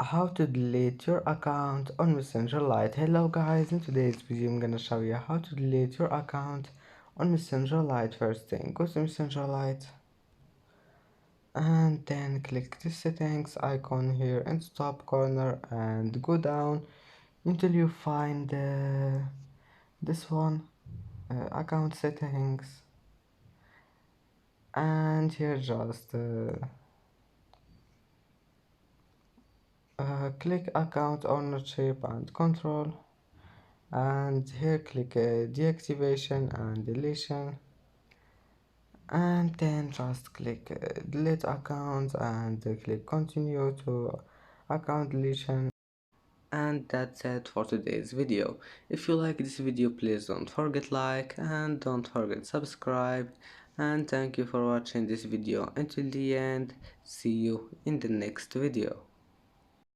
How to delete your account on Messenger Lite. Hello guys, in today's video I'm gonna show you how to delete your account on Messenger Lite. First thing, go to Messenger Lite and then click the settings icon here in the top corner and go down until you find this one, account settings, and here just click account ownership and control, and here click deactivation and deletion, and then just click delete account and click continue to account deletion. And that's it for today's video. If you like this video, please don't forget like and don't forget subscribe, and thank you for watching this video until the end. See you in the next video.